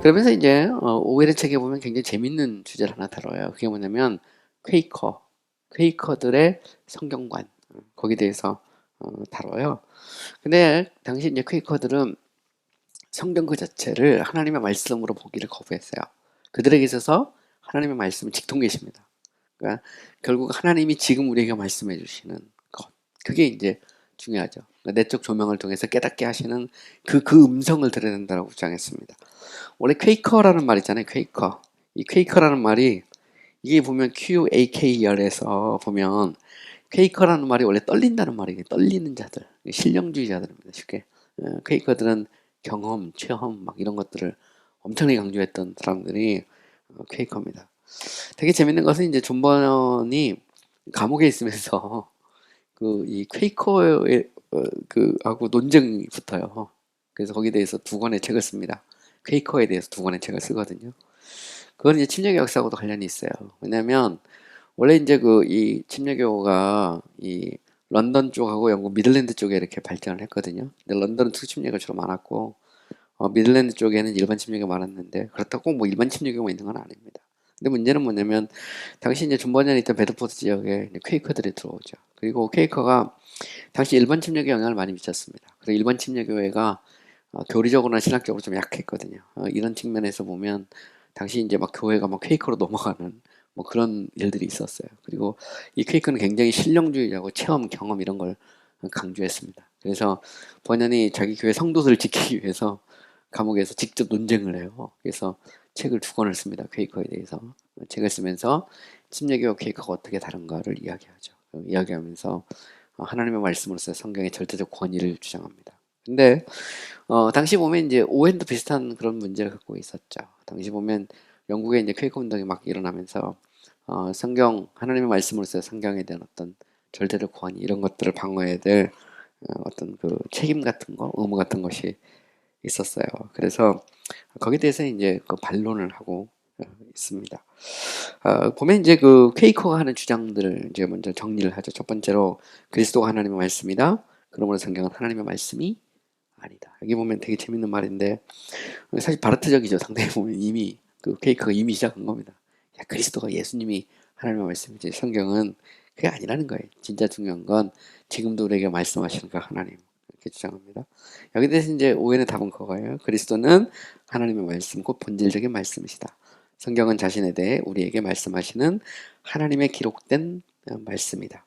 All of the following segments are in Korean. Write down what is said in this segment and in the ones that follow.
그러면서 이제 오웰의 책에 보면 굉장히 재밌는 주제를 하나 다뤄요. 그게 뭐냐면 퀘이커들의 성경관, 거기에 대해서 다뤄요. 근데 당시 이제 퀘이커들은 성경 그 자체를 하나님의 말씀으로 보기를 거부했어요. 그들에게 있어서 하나님의 말씀은 직통계십니다. 그러니까 결국 하나님이 지금 우리에게 말씀해 주시는 것, 그게 이제 중요하죠. 그러니까 내적 조명을 통해서 깨닫게 하시는 그 음성을 들어야 된다고 주장했습니다. 원래 퀘이커라는 말 있잖아요. 퀘이커. 이 퀘이커라는 말이 이게 보면 QAK열에서 보면 퀘이커라는 말이 원래 떨린다는 말이에요. 떨리는 자들, 신령주의자들입니다. 쉽게. 퀘이커들은 경험, 체험 막 이런 것들을 엄청나게 강조했던 사람들이 퀘이커입니다. 되게 재밌는 것은 이제 존 버넌이 감옥에 있으면서 그 이 퀘이커의 그 하고 논쟁이 붙어요. 그래서 거기에 대해서 두 권의 책을 씁니다. 퀘이커에 대해서 두 권의 책을 쓰거든요. 그건 이제 침례교 역사하고도 관련이 있어요. 왜냐하면 원래 이제 그 이 침례교가 이 런던 쪽하고 영국 미들랜드 쪽에 이렇게 발전을 했거든요. 근데 런던은 투 침례가 주로 많았고 미들랜드 쪽에는 일반 침례가 많았는데 그렇다고 뭐 일반 침례교가 있는 건 아닙니다. 근데 문제는 뭐냐면 당시 이제 존 버년이 있던 베드포드 지역에 이제 퀘이커들이 들어오죠. 그리고 퀘이커가 당시 일반 침례교에 영향을 많이 미쳤습니다. 그래서 일반 침례교회가 교리적으로나 신학적으로 좀 약했거든요. 이런 측면에서 보면 당시 이제 막 교회가 막 퀘이커로 넘어가는 뭐 그런 일들이 있었어요. 그리고 이 퀘이커는 굉장히 실용주의자고 체험, 경험 이런 걸 강조했습니다. 그래서 번연이 자기 교회 성도들을 지키기 위해서 감옥에서 직접 논쟁을 해요. 그래서 책을 두 권을 씁니다. 퀘이커에 대해서. 책을 쓰면서 침례교와 퀘이커가 어떻게 다른가를 이야기하죠. 이야기하면서 하나님의 말씀으로서 성경의 절대적 권위를 주장합니다. 근데 당시 보면 이제 오웬도 비슷한 그런 문제를 갖고 있었죠. 당시 보면 영국에 이제 퀘이커 운동이 막 일어나면서 성경 하나님의 말씀으로서 성경에 대한 어떤 절대적 권위 이런 것들을 방어해야 될 어떤 그 책임 같은 거, 의무 같은 것이 있었어요. 그래서 거기에 대해서 이제 그 반론을 하고 있습니다. 보면 이제 그 퀘이커가 하는 주장들을 이제 먼저 정리를 하죠. 첫 번째로 그리스도가 하나님의 말씀이다. 그러므로 성경은 하나님의 말씀이 아니다. 여기 보면 되게 재밌는 말인데 사실 바르트적이죠. 상당히 보면 이미 그 퀘이커가 이미 시작한 겁니다. 야, 그리스도가 예수님이 하나님의 말씀이지 성경은 그게 아니라는 거예요. 진짜 중요한 건 지금도 우리에게 말씀하시는 그 하나님 이렇게 주장합니다. 여기 대해서 이제 오해의 답은 그거예요. 그리스도는 하나님의 말씀, 곧 본질적인 말씀이시다. 성경은 자신에 대해 우리에게 말씀하시는 하나님의 기록된 말씀이다.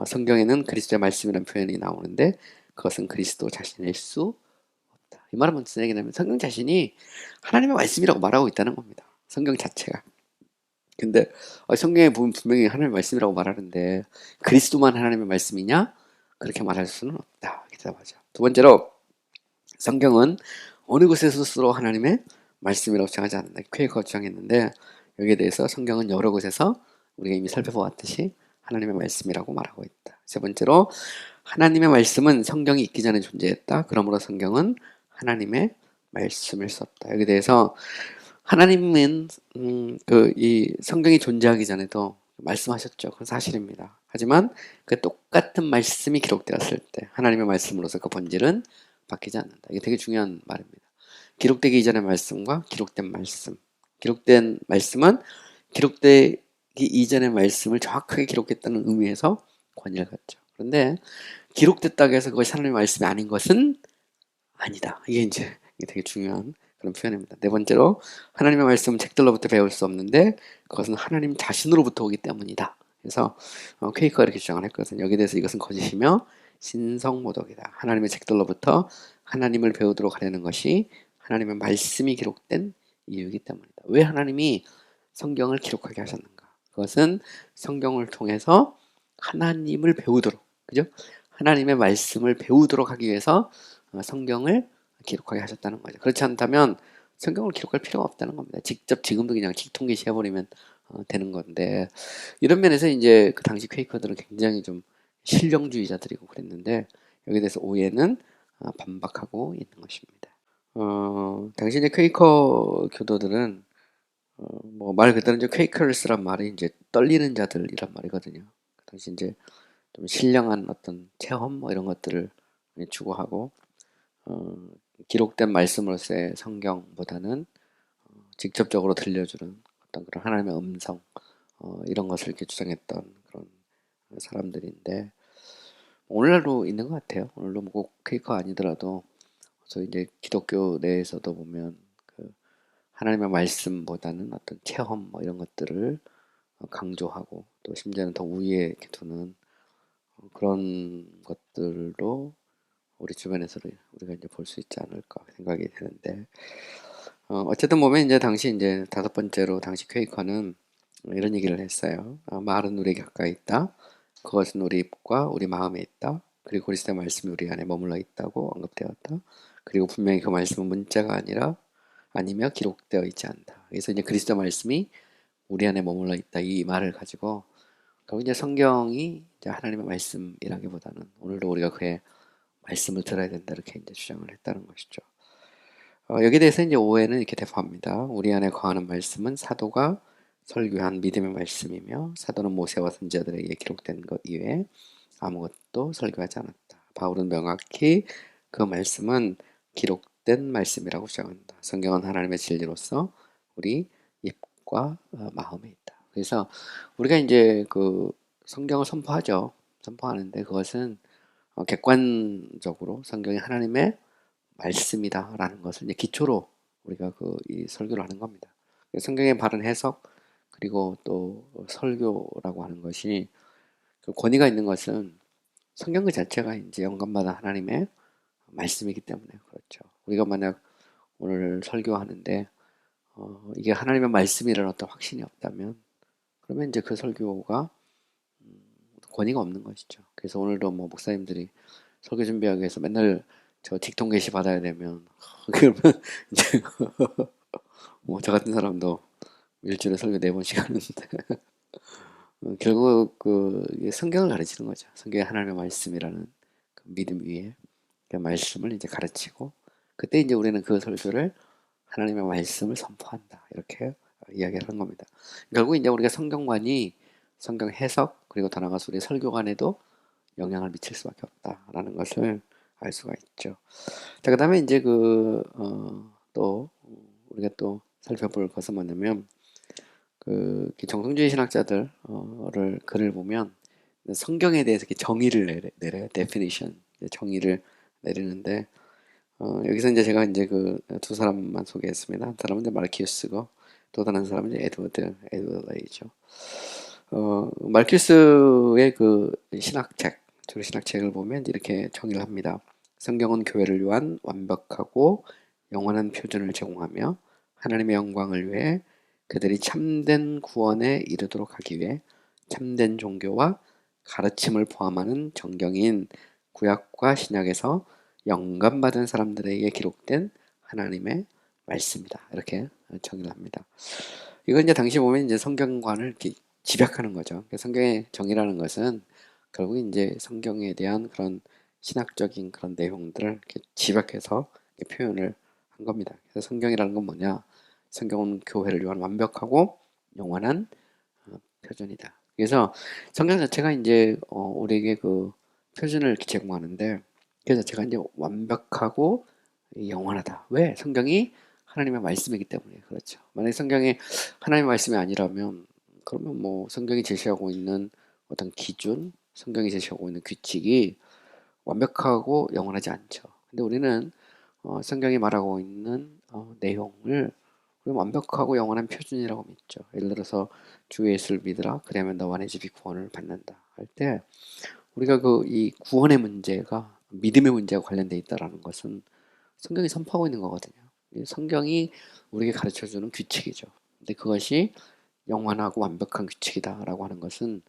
성경에는 그리스도의 말씀이라는 표현이 나오는데 그것은 그리스도 자신일 수 없다. 이 말은 무슨 얘기냐면 성경 자신이 하나님의 말씀이라고 말하고 있다는 겁니다. 성경 자체가. 근데 성경에 보면 분명히 하나님의 말씀이라고 말하는데 그리스도만 하나님의 말씀이냐? 그렇게 말할 수는 없다. 이렇게 대답하죠. 두 번째로 성경은 어느 곳에서 스스로 하나님의 말씀이라고 주장하지 않는다. 퀘이커가 주장했는데 여기에 대해서 성경은 여러 곳에서 우리가 이미 살펴보았듯이 하나님의 말씀이라고 말하고 있다. 세 번째로 하나님의 말씀은 성경이 있기 전에 존재했다. 그러므로 성경은 하나님의 말씀을 썼다. 여기에 대해서 하나님은 그 이 성경이 존재하기 전에도 말씀하셨죠. 그건 사실입니다. 하지만 그 똑같은 말씀이 기록되었을 때 하나님의 말씀으로서 그 본질은 바뀌지 않는다. 이게 되게 중요한 말입니다. 기록되기 이전의 말씀과 기록된 말씀. 기록된 말씀은 기록되기 이전의 말씀을 정확하게 기록했다는 의미에서 권위를 갖죠. 그런데 기록됐다고 해서 그것이 하나님의 말씀이 아닌 것은 아니다. 이게 되게 중요한 그런 표현입니다. 네 번째로 하나님의 말씀은 책들로부터 배울 수 없는데 그것은 하나님 자신으로부터 오기 때문이다. 그래서 퀘이커가 이렇게 주장을 했거든요. 여기에 대해서 이것은 거짓이며 신성모독이다. 하나님의 책들로부터 하나님을 배우도록 하려는 것이 하나님의 말씀이 기록된 이유이기 때문이다. 왜 하나님이 성경을 기록하게 하셨는가? 그것은 성경을 통해서 하나님을 배우도록, 그죠? 하나님의 말씀을 배우도록 하기 위해서 성경을 기록하게 하셨다는 거죠. 그렇지 않다면 성경을 기록할 필요가 없다는 겁니다. 직접 지금도 그냥 직통계시 해버리면 되는 건데 이런 면에서 이제 그 당시 퀘이커들은 굉장히 좀 실용주의자들이고 그랬는데 여기에 대해서 오해는 반박하고 있는 것입니다. 당시 이제 퀘이커 교도들은 뭐 말 그대로 이제 퀘이커스란 말이 이제 떨리는 자들이란 말이거든요. 그 당시 이제 좀 신령한 어떤 체험 뭐 이런 것들을 추구하고 어, 기록된 말씀으로서의 성경보다는 직접적으로 들려주는 어떤 그런 하나님의 음성, 이런 것을 이렇게 주장했던 그런 사람들인데, 오늘날도 있는 것 같아요. 오늘도 뭐 꼭 퀘이커 아니더라도 저희 이제 기독교 내에서도 보면 그 하나님의 말씀보다는 어떤 체험 뭐 이런 것들을 강조하고, 또 심지어는 더 우위에 이렇게 두는 그런 것들도 우리 주변에서 우리가 이제 볼 수 있지 않을까 생각이 되는데, 어쨌든 보면 이제 당시 이제 다섯 번째로 당시 퀘이커는 이런 얘기를 했어요. 말은 우리 가까이 있다. 그것은 우리 입과 우리 마음에 있다. 그리고 그리스도의 말씀이 우리 안에 머물러 있다고 언급되었다. 그리고 분명히 그 말씀은 문자가 아니라 아니며 기록되어 있지 않다. 그래서 이제 그리스도 말씀이 우리 안에 머물러 있다, 이 말을 가지고 결국 이제 성경이 이제 하나님의 말씀이라기보다는 오늘도 우리가 그의 말씀을 들어야 된다, 이렇게 이제 주장을 했다는 것이죠. 여기에 대해서 이제 오해는 이렇게 대파합니다. 우리 안에 거하는 말씀은 사도가 설교한 믿음의 말씀이며 사도는 모세와 선지자들에게 기록된 것 이외에 아무것도 설교하지 않았다. 바울은 명확히 그 말씀은 기록된 말씀이라고 주장한다. 성경은 하나님의 진리로서 우리 입과 마음에 있다. 그래서 우리가 이제 그 성경을 선포하죠. 선포하는데 그것은 객관적으로 성경이 하나님의 말씀이다라는 것을 이제 기초로 우리가 이 설교를 하는 겁니다. 성경의 바른 해석, 그리고 또 설교라고 하는 것이 그 권위가 있는 것은 성경 그 자체가 이제 영감받은 하나님의 말씀이기 때문에 그렇죠. 우리가 만약 오늘 설교하는데 이게 하나님의 말씀이라는 어떤 확신이 없다면, 그러면 이제 그 설교가 권위가 없는 것이죠. 그래서 오늘도 뭐 목사님들이 설교 준비하기 위해서 맨날 저 딕통 게시 받아야 되면 그러면 이제 뭐 저 같은 사람도 일주일에 설교 4번씩 하는데 결국 이게 성경을 가르치는 거죠. 성경이 하나님의 말씀이라는 그 믿음 위에 그 말씀을 이제 가르치고, 그때 이제 우리는 그 설교를 하나님의 말씀을 선포한다, 이렇게 이야기를 하는 겁니다. 결국 이제 우리가 성경관이 성경 해석, 그리고 더 나아가서 우리 설교관에도 영향을 미칠 수밖에 없다라는 것을 알 수가 있죠. 자, 그다음에 이제 또 우리가 또 살펴볼 것은 뭐냐면 정통주의 신학자들을 글을 보면 성경에 대해서 이렇게 정의를 내려요. definition, 정의를 내리는데, 여기서 이제 제가 이제 그 두 사람만 소개했습니다. 한 사람은 이제 마르키우스고, 또 다른 사람은 이제 에드워드 레이죠. 마르키우스의 그 신학책, 주로 신학책을 보면 이렇게 정의를 합니다. 성경은 교회를 위한 완벽하고 영원한 표준을 제공하며 하나님의 영광을 위해 그들이 참된 구원에 이르도록 하기 위해 참된 종교와 가르침을 포함하는 정경인 구약과 신약에서 영감받은 사람들에게 기록된 하나님의 말씀이다, 이렇게 정의를 합니다. 이건 이제 당시 보면 이제 성경관을 이렇게 집약하는 거죠. 성경의 정의라는 것은 결국 이제 성경에 대한 그런 신학적인 그런 내용들을 이렇게 집약해서 이렇게 표현을 한 겁니다. 그래서 성경이라는 건 뭐냐? 성경은 교회를 위한 완벽하고 영원한 표준이다. 그래서 성경 자체가 이제 우리에게 그 표준을 이렇게 제공하는데, 그 자체가 이제 완벽하고 영원하다. 왜? 성경이 하나님의 말씀이기 때문에 그렇죠. 만약에 성경이 하나님의 말씀이 아니라면, 그러면 뭐 성경이 제시하고 있는 어떤 기준, 성경이 제시하고 있는 규칙이 완벽하고 영원하지 않죠. 근데 우리는 성경이 말하고 있는 내용을 우리는 완벽하고 영원한 표준이라고 믿죠. 예를 들어서 주 예수를 믿으라, 그러면 너와 내 집이 구원을 받는다 할 때, 우리가 이 구원의 문제가 믿음의 문제와 관련돼 있다라는 것은 성경이 선포하고 있는 거거든요. 성경이 우리에게 가르쳐주는 규칙이죠. 근데 그것이 영원하고 완벽한 규칙이다라고 하는 것은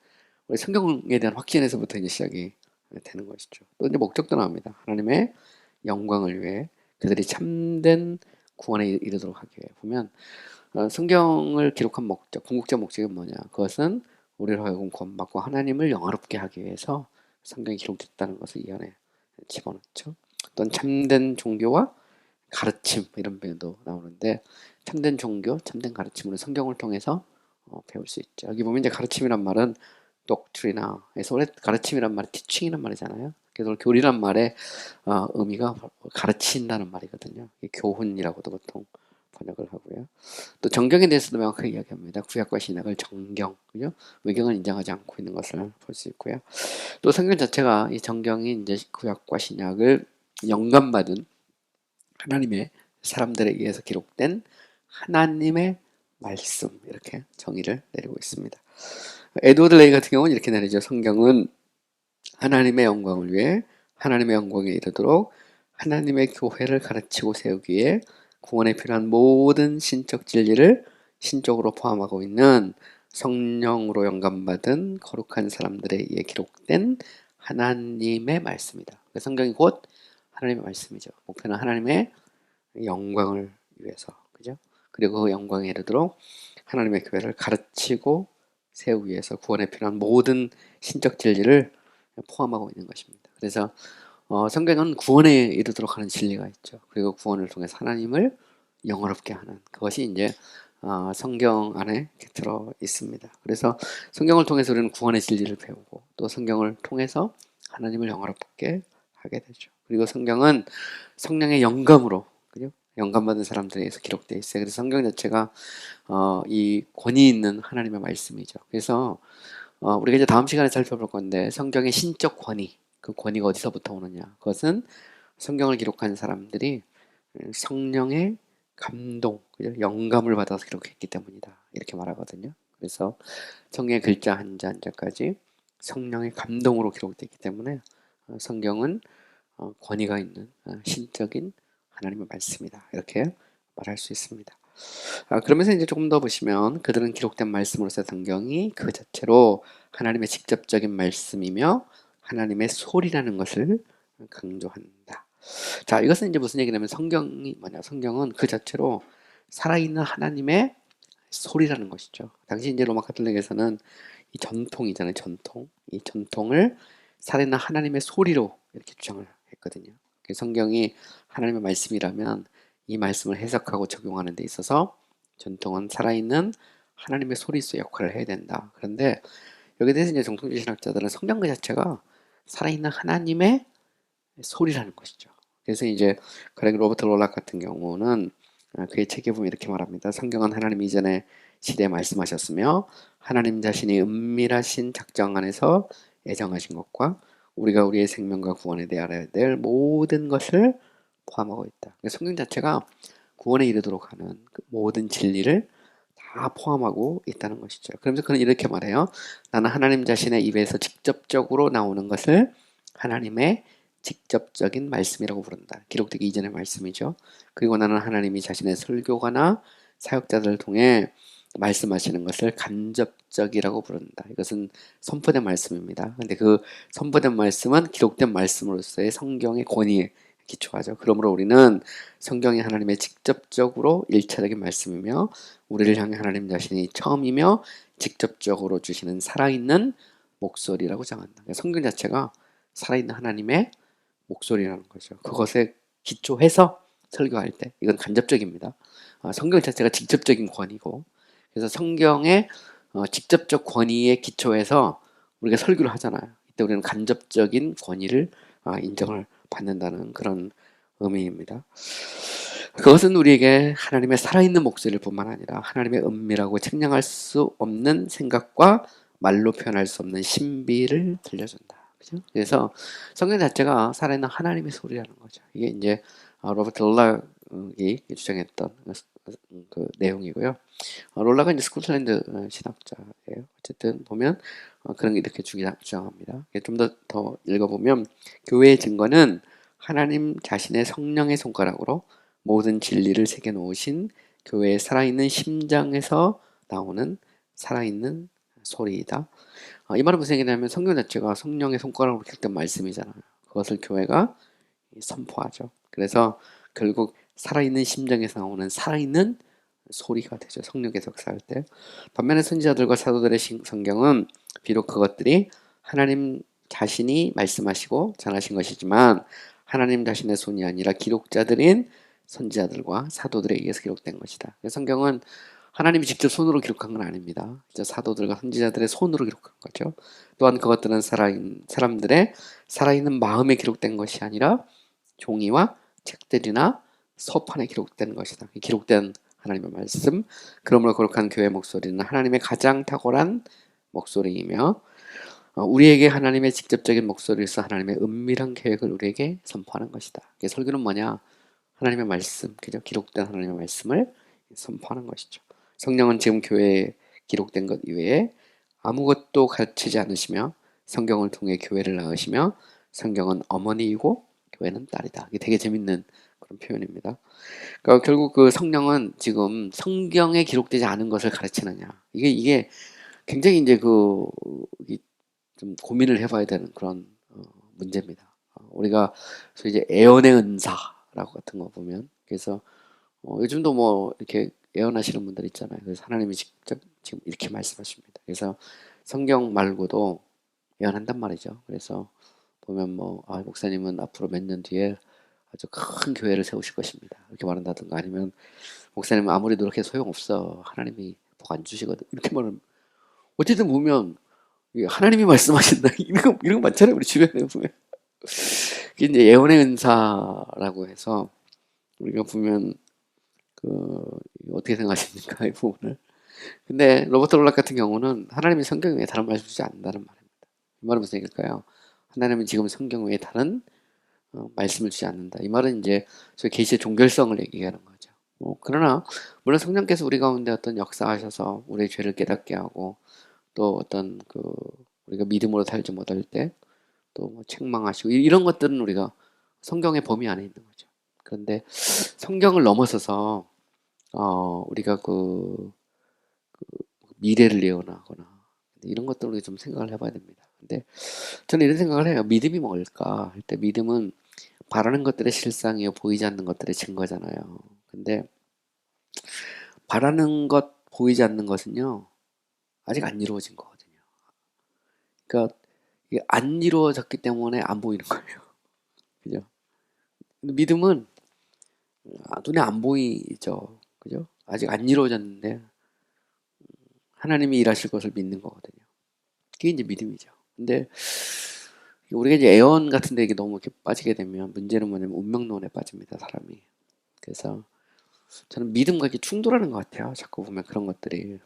우리 성경에 대한 확신에서부터 이제 시작이 되는 것이죠. 또 이제 목적도 나옵니다. 하나님의 영광을 위해 그들이 참된 구원에 이르도록 하기 위해. 보면 성경을 기록한 목적, 궁극적 목적이 뭐냐? 그것은 우리를 하여금 구원받고 하나님을 영화롭게 하기 위해서 성경이 기록됐다는 것을 이 안에 집어넣죠. 또는 참된 종교와 가르침, 이런 표현도 나오는데, 참된 종교, 참된 가르침으로 성경을 통해서 배울 수 있죠. 여기 보면 이제 가르침이란 말은 doctrine에서 원래 가르침이란 말이 teaching이란 말이잖아요. 그래서 교리란 말의 의미가 가르친다는 말이거든요. 교훈이라고도 보통 번역을 하고요. 또 정경에 대해서도 명확하게 이야기합니다. 구약과 신약을 정경, 그죠? 의경을 인정하지 않고 있는 것을 볼 수 있고요. 또 성경 자체가 이 정경이 이제 구약과 신약을 영감받은 하나님의 사람들에 의해서 기록된 하나님의 말씀, 이렇게 정의를 내리고 있습니다. 에드워드 레이 같은 경우는 이렇게 내리죠. 성경은 하나님의 영광을 위해 하나님의 영광에 이르도록 하나님의 교회를 가르치고 세우기 위해 구원에 필요한 모든 신적 진리를 신적으로 포함하고 있는 성령으로 영감받은 거룩한 사람들에 의해 기록된 하나님의 말씀이다. 성경이 곧 하나님의 말씀이죠. 목표는 하나님의 영광을 위해서, 그죠? 그리고 그 영광에 이르도록 하나님의 교회를 가르치고 세우기 위해서 구원에 필요한 모든 신적 진리를 포함하고 있는 것입니다. 그래서 성경은 구원에 이르도록 하는 진리가 있죠. 그리고 구원을 통해서 하나님을 영화롭게 하는 그것이 이제 성경 안에 들어 있습니다. 그래서 성경을 통해서 우리는 구원의 진리를 배우고 또 성경을 통해서 하나님을 영화롭게 하게 되죠. 그리고 성경은 성령의 영감으로, 그죠? 영감받은 사람들에 의해서 기록되어 있어요. 그래서 성경 자체가 이 권위 있는 하나님의 말씀이죠. 그래서 우리가 이제 다음 시간에 살펴볼 건데 성경의 신적 권위, 그 권위가 어디서부터 오느냐? 그것은 성경을 기록한 사람들이 성령의 감동, 영감을 받아서 기록했기 때문이다. 이렇게 말하거든요. 그래서 성경의 글자 한자 한자까지 성령의 감동으로 기록됐기 때문에 성경은 권위가 있는 신적인 하나님의 말씀이다. 이렇게 말할 수 있습니다. 그러면서 이제 조금 더 보시면 그들은 기록된 말씀으로서 성경이 그 자체로 하나님의 직접적인 말씀이며 하나님의 소리라는 것을 강조한다. 자, 이것은 이제 무슨 얘기냐면 성경이 뭐냐? 성경은 그 자체로 살아있는 하나님의 소리라는 것이죠. 당시 이제 로마 가톨릭에서는 이 전통이잖아요. 전통. 이 전통을 살아있는 하나님의 소리로 이렇게 주장을 했거든요. 성경이 하나님의 말씀이라면 이 말씀을 해석하고 적용하는 데 있어서 전통은 살아있는 하나님의 소리로서 역할을 해야 된다. 그런데 여기에 대해서 이제 정통주의 신학자들은 성경 그 자체가 살아있는 하나님의 소리라는 것이죠. 그래서 이제 그레그 로버트 롤락 같은 경우는 그의 책에 보면 이렇게 말합니다. 성경은 하나님 이전의 시대에 말씀하셨으며 하나님 자신이 은밀하신 작정 안에서 애정하신 것과 우리가 우리의 생명과 구원에 대해 알아야 될 모든 것을 포함하고 있다. 성경 자체가 구원에 이르도록 하는 그 모든 진리를 다 포함하고 있다는 것이죠. 그러면서 그는 이렇게 말해요. 나는 하나님 자신의 입에서 직접적으로 나오는 것을 하나님의 직접적인 말씀이라고 부른다. 기록되기 이전의 말씀이죠. 그리고 나는 하나님이 자신의 설교가나 사역자들을 통해 말씀하시는 것을 간접적이라고 부른다. 이것은 선포된 말씀입니다. 근데 그 선포된 말씀은 기록된 말씀으로서의 성경의 권위에 기초하죠. 그러므로 우리는 성경이 하나님의 직접적으로 일차적인 말씀이며 우리를 향해 하나님 자신이 처음이며 직접적으로 주시는 살아있는 목소리라고 정한다. 성경 자체가 살아있는 하나님의 목소리라는 거죠. 그것에 기초해서 설교할 때 이건 간접적입니다. 성경 자체가 직접적인 권위고 그래서 성경의 직접적 권위에 기초해서 우리가 설교를 하잖아요. 이때 우리는 간접적인 권위를 인정을 받는다는 그런 의미입니다. 그것은 우리에게 하나님의 살아있는 목소리를 뿐만 아니라 하나님의 은밀하고 측량할 수 없는 생각과 말로 표현할 수 없는 신비를 들려준다. 그죠? 그래서 성경 자체가 살아있는 하나님의 소리라는 거죠. 이게 이제 로버트 롤락이 주장했던 그 내용이고요. 롤락은 이제 스코틀랜드 신학자예요. 어쨌든 보면 그런 게 이렇게 주장합니다. 좀 더 읽어보면 교회의 증거는 하나님 자신의 성령의 손가락으로 모든 진리를 새겨 놓으신 교회의 살아있는 심장에서 나오는 살아있는 소리이다. 이 말은 무슨 얘기냐면 성경 자체가 성령의 손가락으로 기록된 말씀이잖아요. 그것을 교회가 선포하죠. 그래서 결국 살아있는 심장에서 나오는 살아있는 소리가 되죠. 성령께서 역사할 때. 반면에 선지자들과 사도들의 성경은 비록 그것들이 하나님 자신이 말씀하시고 전하신 것이지만 하나님 자신의 손이 아니라 기록자들인 선지자들과 사도들에 의해서 기록된 것이다. 성경은 하나님이 직접 손으로 기록한 건 아닙니다. 사도들과 선지자들의 손으로 기록한 거죠. 또한 그것들은 사람들의 살아있는 마음에 기록된 것이 아니라 종이와 책들이나 서판에 기록된 것이다. 기록된 하나님의 말씀. 그러므로 거룩한 교회 목소리는 하나님의 가장 탁월한 목소리이며 우리에게 하나님의 직접적인 목소리로서 하나님의 은밀한 계획을 우리에게 선포하는 것이다. 설교는 뭐냐? 하나님의 말씀, 그죠? 기록된 하나님의 말씀을 선포하는 것이죠. 성령은 지금 교회에 기록된 것 이외에 아무것도 가르치지 않으시며 성경을 통해 교회를 낳으시며 성경은 어머니이고 교회는 딸이다. 이게 되게 재밌는 그런 표현입니다. 그러니까 결국 그 성령은 지금 성경에 기록되지 않은 것을 가르치느냐. 이게 굉장히 이제 좀 고민을 해봐야 되는 그런 문제입니다. 우리가 소위 이제 애언의 은사라고 같은 거 보면 그래서 요즘도 뭐 이렇게 예언하시는 분들 있잖아요. 그래서 하나님이 직접 지금 이렇게 말씀하십니다. 그래서 성경 말고도 예언한단 말이죠. 그래서 보면 목사님은 앞으로 몇 년 뒤에 아주 큰 교회를 세우실 것입니다. 이렇게 말한다든가 아니면 목사님은 아무리 노력해도 소용없어. 하나님이 복 안 주시거든. 이렇게 말하면 어쨌든 보면 하나님이 말씀하신다. 이런 거 많잖아요. 우리 주변에 보면. 그게 이제 예언의 은사라고 해서 우리가 보면 어떻게 생각하십니까? 이 부분을. 근데 로버트 롤락 같은 경우는 하나님이 성경 외에 다른 말씀 주지 않는다는 말입니다. 이 말은 무슨 얘기일까요? 하나님은 지금 성경 외에 다른 말씀을 주지 않는다. 이 말은 이제 저희 계시의 종결성을 얘기하는 거죠. 그러나 물론 성령께서 우리 가운데 어떤 역사하셔서 우리의 죄를 깨닫게 하고 또 어떤 우리가 믿음으로 살지 못할 때 또 책망하시고 이런 것들은 우리가 성경의 범위 안에 있는 거죠. 그런데 성경을 넘어서서 우리가 미래를 예언하거나 이런 것들을 우리가 좀 생각을 해봐야 됩니다. 근데 저는 이런 생각을 해요. 믿음이 뭘까? 할 때 믿음은 바라는 것들의 실상이요 보이지 않는 것들의 증거잖아요. 근데 바라는 것, 보이지 않는 것은요 아직 안 이루어진 거거든요. 그러니까 이게 안 이루어졌기 때문에 안 보이는 거예요. 그죠? 근데 믿음은 눈에 안 보이죠. 그죠? 아직 안 이루어졌는데 하나님이 일하실 것을 믿는 거거든요. 그게 이제 믿음이죠. 근데 우리가 이제 애언 같은 데 이게 너무 이렇게 빠지게 되면 문제는 뭐냐면 운명론에 빠집니다, 사람이. 그래서 저는 믿음과 이렇게 충돌하는 것 같아요. 자꾸 보면 그런 것들이.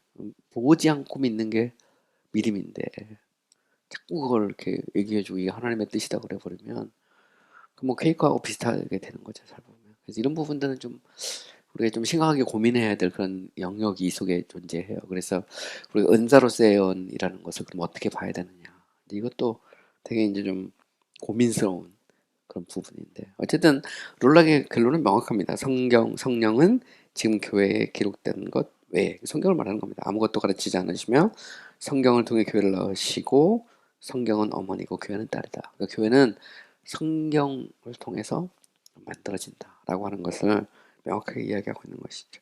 보지 않고 믿는 게 믿음인데 자꾸 그걸 이렇게 얘기해주고 이게 하나님의 뜻이다 그래 버리면 뭐 케이크하고 비슷하게 되는 거죠, 잘 보면. 그래서 이런 부분들은 좀 우리가 좀 심각하게 고민해야 될 그런 영역이 이 속에 존재해요. 그래서 우리가 은사로서의 예언이라는 것을 그럼 어떻게 봐야 되느냐. 이것도 되게 이제 좀 고민스러운 그런 부분인데 어쨌든 롤락의 결론은 명확합니다. 성령은 지금 교회에 기록된 것 외에 성경을 말하는 겁니다. 아무것도 가르치지 않으시며 성경을 통해 교회를 넣으시고 성경은 어머니고 교회는 딸이다. 그러니까 교회는 성경을 통해서 만들어진다라고 하는 것을 명확하게 이야기하고 있는 것이죠.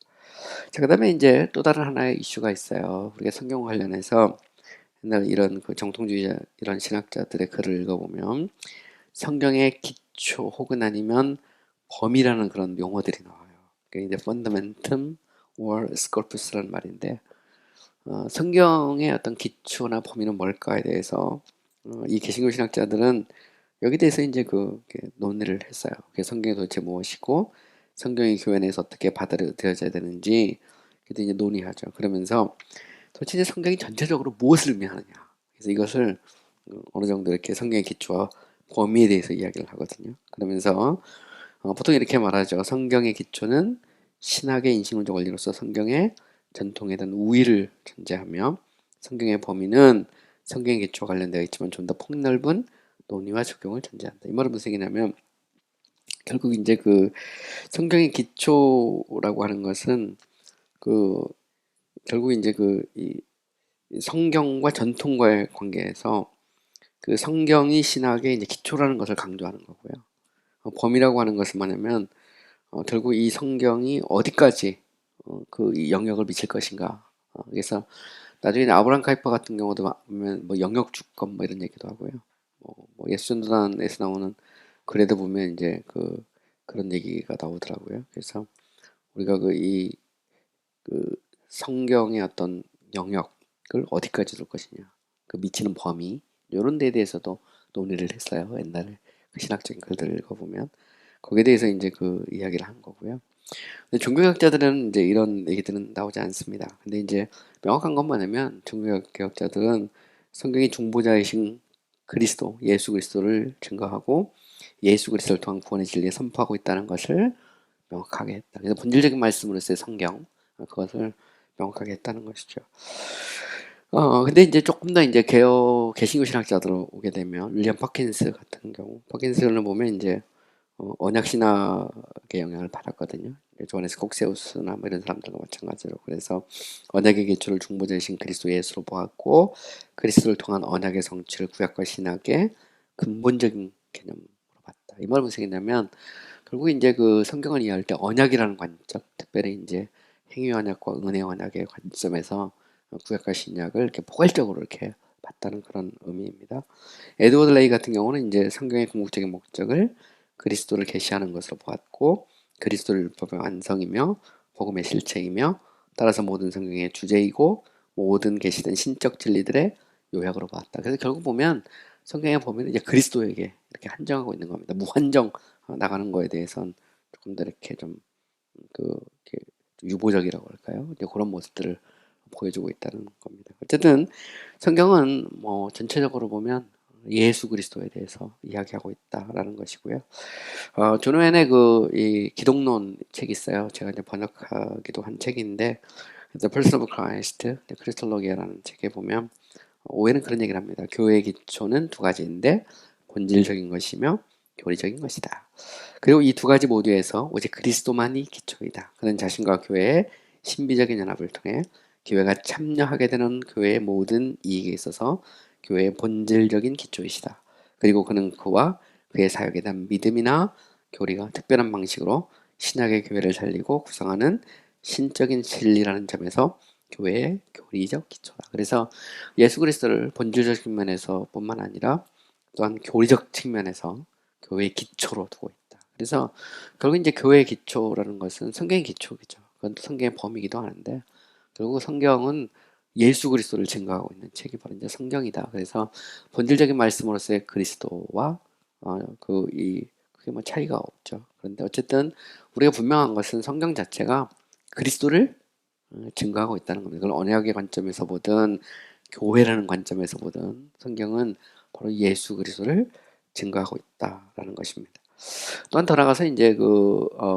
자, 그다음에 이제 또 다른 하나의 이슈가 있어요. 우리가 성경 관련해서 옛날 이런 정통주의자 이런 신학자들의 글을 읽어보면 성경의 기초 혹은 아니면 범위라는 그런 용어들이 나와요. 그게 이제 fundamentum or scopus라는 말인데 성경의 어떤 기초나 범위는 뭘까에 대해서 이 개신교 신학자들은 여기 대해서 이제 논의를 했어요. 그게 성경이 도대체 무엇이고 성경이 교회 내에서 어떻게 받아들여져야 되는지 그때 이제 논의하죠. 그러면서 도대체 성경이 전체적으로 무엇을 의미하느냐. 그래서 이것을 어느 정도 이렇게 성경의 기초와 범위에 대해서 이야기를 하거든요. 그러면서 보통 이렇게 말하죠. 성경의 기초는 신학의 인식론적 원리로서 성경의 전통에 대한 우위를 전제하며 성경의 범위는 성경의 기초와 관련되어 있지만 좀 더 폭넓은 논의와 적용을 전제한다. 이 말은 무슨 얘기냐면 결국 이제 성경의 기초라고 하는 것은 결국 이제 이 성경과 전통과의 관계에서 성경이 신학의 이제 기초라는 것을 강조하는 거고요. 범위라고 하는 것은 뭐냐면 결국 이 성경이 어디까지 이 영역을 미칠 것인가. 그래서 나중에 아브라함 카이퍼 같은 경우도 보면 영역 주권 이런 얘기도 하고요. 예수전도단에서 나오는 글에도 보면 이제 그런 얘기가 나오더라고요. 그래서 우리가 성경의 어떤 영역을 어디까지 둘 것이냐, 미치는 범위 이런 데에 대해서도 논의를 했어요. 옛날에 신학적인 글들을 읽어보면 거기에 대해서 이제 그 이야기를 한 거고요. 근데 종교개혁자들은 이제 이런 얘기들은 나오지 않습니다. 근데 이제 명확한 건 뭐냐면 종교개혁자들은 성경이 중보자이신 그리스도, 예수 그리스도를 증거하고 예수 그리스도를 통한 구원의 진리에 선포하고 있다는 것을 명확하게 했다. 그래서 본질적인 말씀으로서의 성경, 그것을 명확하게 했다는 것이죠. 근데 이제 조금 더 이제 개신교 신학자들로 오게 되면 윌리엄 퍼킨스 같은 경우, 퍼킨스를 보면 이제 언약 신학의 영향을 받았거든요. 조하네스 콕세우스나 뭐 이런 사람들과 마찬가지로. 그래서 언약의 기초를 중보자이신 그리스도 예수로 보았고 그리스도를 통한 언약의 성취를 구약과 신학의 근본적인 개념으로 봤다. 이 말은 무슨 얘기냐면 결국 이제 그 성경을 이해할 때 언약이라는 관점, 특별히 이제 행위 언약과 은혜 언약의 관점에서 구약과 신약을 이렇게 포괄적으로 이렇게 봤다는 그런 의미입니다. 에드워드 레이 같은 경우는 이제 성경의 궁극적인 목적을 그리스도를 계시하는 것으로 보았고 그리스도를 율법의 완성이며 복음의 실체이며 따라서 모든 성경의 주제이고 모든 계시된 신적 진리들의 요약으로 보았다. 그래서 결국 보면 성경에 보면 이제 그리스도에게 이렇게 한정하고 있는 겁니다. 무한정 나가는 거에 대해서는 조금 더 이렇게 좀 이렇게 유보적이라고 할까요? 이제 그런 모습들을 보여주고 있다는 겁니다. 어쨌든 성경은 뭐 전체적으로 보면 예수 그리스도에 대해서 이야기하고 있다라는 것이고요. 존 오웬의 이 기독론 책이 있어요. 제가 이제 번역하기도 한 책인데 The Person of Christ, 크리스톨로기아라는 책에 보면 오웬은 그런 얘기를 합니다. 교회의 기초는 두 가지인데 본질적인 것이며 교리적인 것이다. 그리고 이 두 가지 모두에서 오직 그리스도만이 기초이다. 그는 자신과 교회의 신비적인 연합을 통해 교회가 참여하게 되는 교회의 모든 이익에 있어서 교회의 본질적인 기초이시다. 그리고 그는 그와 그의 사역에 대한 믿음이나 교리가 특별한 방식으로 신약의 교회를 살리고 구성하는 신적인 진리라는 점에서 교회의 교리적 기초다. 그래서 예수 그리스도를 본질적 측면에서 뿐만 아니라 또한 교리적 측면에서 교회의 기초로 두고 있다. 그래서 결국 이제 교회의 기초라는 것은 성경의 기초겠죠. 그건 또 성경의 범위이기도 하는데 결국 성경은 예수 그리스도를 증거하고 있는 책이 바로 이제 성경이다. 그래서 본질적인 말씀으로서의 그리스도와 그게 뭐 차이가 없죠. 그런데 어쨌든 우리가 분명한 것은 성경 자체가 그리스도를 증거하고 있다는 겁니다. 그걸 언약의 관점에서 보든 교회라는 관점에서 보든 성경은 바로 예수 그리스도를 증거하고 있다라는 것입니다. 또한 더 나가서 이제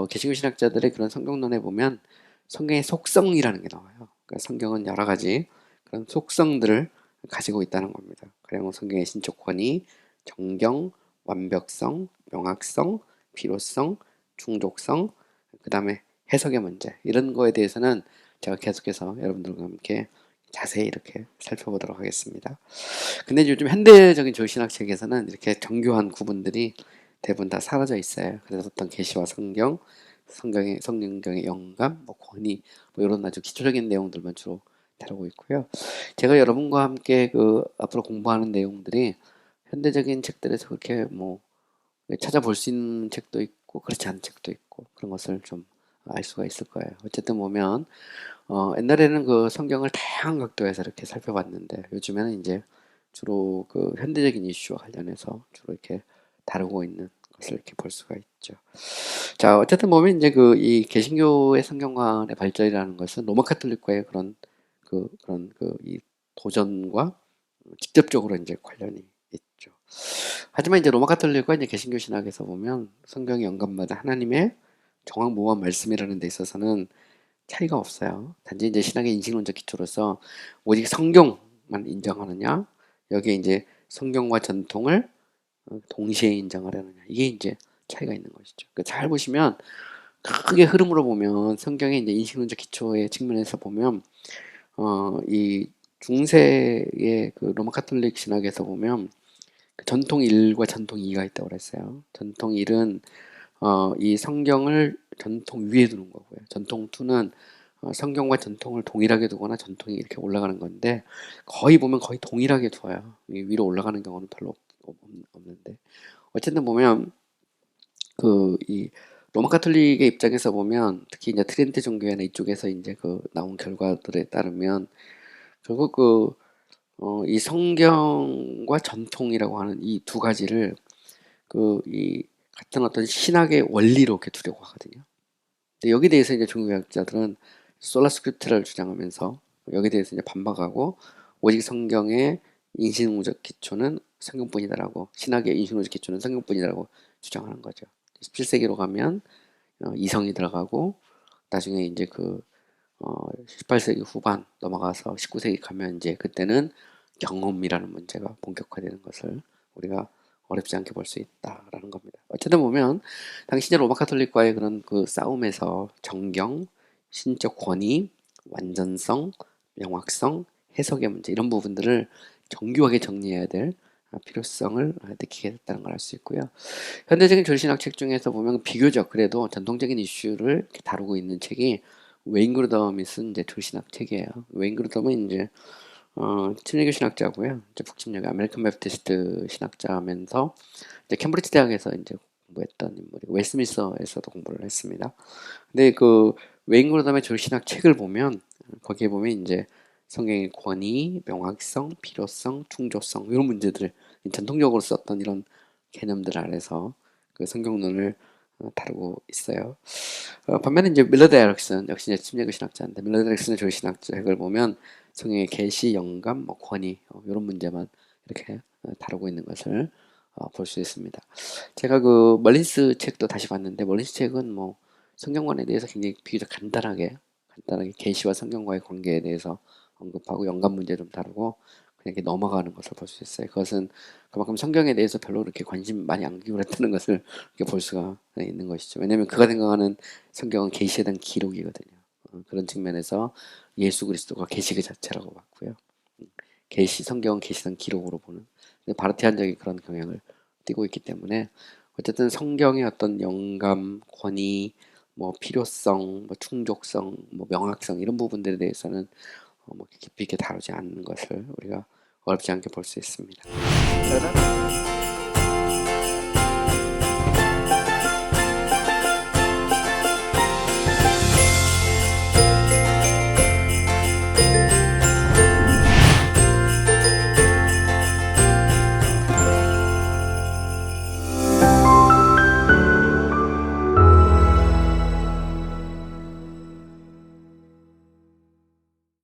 개신교 신학자들의 그런 성경론에 보면 성경의 속성이라는 게 나와요. 그러니까 성경은 여러 가지 그런 속성들을 가지고 있다는 겁니다. 그리고 성경의 신적 권위, 정경, 완벽성, 명확성, 필요성, 충족성, 그 다음에 해석의 문제 이런 거에 대해서는 제가 계속해서 여러분들과 함께 자세히 이렇게 살펴보도록 하겠습니다. 근데 요즘 현대적인 조신학 책에서는 이렇게 정교한 구분들이 대부분 다 사라져 있어요. 그래서 어떤 계시와 성경의 영감, 뭐 권위, 뭐 이런 아주 기초적인 내용들만 주로 다루고 있고요. 제가 여러분과 함께 앞으로 공부하는 내용들이 현대적인 책들에서 그렇게 뭐 찾아볼 수 있는 책도 있고 그렇지 않은 책도 있고 그런 것을 좀 알 수가 있을 거예요. 어쨌든 보면 옛날에는 성경을 다양한 각도에서 이렇게 살펴봤는데 요즘에는 이제 주로 현대적인 이슈와 관련해서 주로 이렇게 다루고 있는 것을 이렇게 볼 수가 있죠. 자, 어쨌든 보면 이제 이 개신교의 성경관의 발전이라는 것은 로마 카톨릭과의 이 도전과 직접적으로 이제 관련이 있죠. 하지만 이제 로마 카톨릭과 이제 개신교 신학에서 보면 성경이 영감받은 하나님의 정확무한 말씀이라는 데 있어서는 차이가 없어요. 단지 이제 신학의 인식론적 기초로서 오직 성경만 인정하느냐, 여기에 이제 성경과 전통을 동시에 인정하려느냐, 이게 이제 차이가 있는 것이죠. 잘 보시면 크게 흐름으로 보면 성경의 이제 인식론적 기초의 측면에서 보면 이 중세의 로마 카톨릭 신학에서 보면 전통 1과 전통 2가 있다고 그랬어요. 전통 1은 이 성경을 전통 위에 두는 거고요. 전통 2는 성경과 전통을 동일하게 두거나 전통이 이렇게 올라가는 건데 거의 보면 거의 동일하게 두어요. 위로 올라가는 경우는 별로 없는데 어쨌든 보면 이 로마 카톨릭의 입장에서 보면 특히 이제 트렌트 종교회나 이쪽에서 이제 나온 결과들에 따르면 결국 이 성경과 전통이라고 하는 이 두 가지를 이 같은 어떤 신학의 원리로 이렇게 두려고 하거든요. 근데 여기에 대해서 이제 종교학자들은 솔라 스크립트를 주장하면서 여기에 대해서 이제 반박하고 오직 성경의 인신응무적 기초는 성경뿐이다라고, 신학의 인신응무적 기초는 성경뿐이다라고 주장하는 거죠. 17세기로 가면 이성이 들어가고, 나중에 이제 18세기 후반 넘어가서 19세기 가면 이제 그때는 경험이라는 문제가 본격화되는 것을 우리가 어렵지 않게 볼 수 있다라는 겁니다. 어쨌든 보면 당시의 로마 카톨릭과의 그런 그 싸움에서 정경, 신적 권위, 완전성, 명확성, 해석의 문제, 이런 부분들을 정교하게 정리해야 될 필요성을 느끼게 됐다는 걸 알 수 있고요. 현대적인 졸신학 책 중에서 보면 비교적 그래도 전통적인 이슈를 이렇게 다루고 있는 책이 웨인 그루덤이 쓴 이제 졸신학 책이에요. 웨인 그루덤은 이제 침례교 신학자고요. 이제 북침례교 아메리칸 베프티스트 신학자면서 이제 캠브리지 대학에서 이제 공부했던 인물이고 웨스트민스터에서도 공부를 했습니다. 근데 그 웨인 그루덤의 졸신학 책을 보면 거기에 보면 이제 성경의 권위, 명확성, 필요성, 충조성 이런 문제들, 전통적으로 썼던 이런 개념들 아래서 그 성경론을 다루고 있어요. 반면에 이제 밀러드 에릭슨, 역시 이제 침례교 신학자인데, 밀러드 에릭슨의 졸신학책을 보면 성경의 계시, 영감, 뭐 권위 이런 문제만 이렇게 다루고 있는 것을 볼 수 있습니다. 제가 그 멀린스 책도 다시 봤는데, 멀린스 책은 뭐 성경관에 대해서 굉장히 비교적 간단하게 계시와 성경과의 관계에 대해서 언급하고 영감 문제 좀 다루고 그냥 이렇게 넘어가는 것을 볼 수 있어요. 그것은 그만큼 성경에 대해서 별로 그렇게 관심 많이 안 기울였다는 것을 이렇게 볼 수가 있는 것이죠. 왜냐하면 그가 생각하는 성경은 계시에 대한 기록이거든요. 그런 측면에서 예수 그리스도가 계시 그 자체라고 봤고요. 계시, 성경은 계시에 대한 기록으로 보는 바르티안적인 그런 경향을 띠고 있기 때문에 어쨌든 성경의 어떤 영감, 권위, 뭐 필요성, 뭐 충족성, 뭐 명확성 이런 부분들에 대해서는 뭐 깊이 있게 다루지 않는 것을 우리가 어렵지 않게 볼 수 있습니다.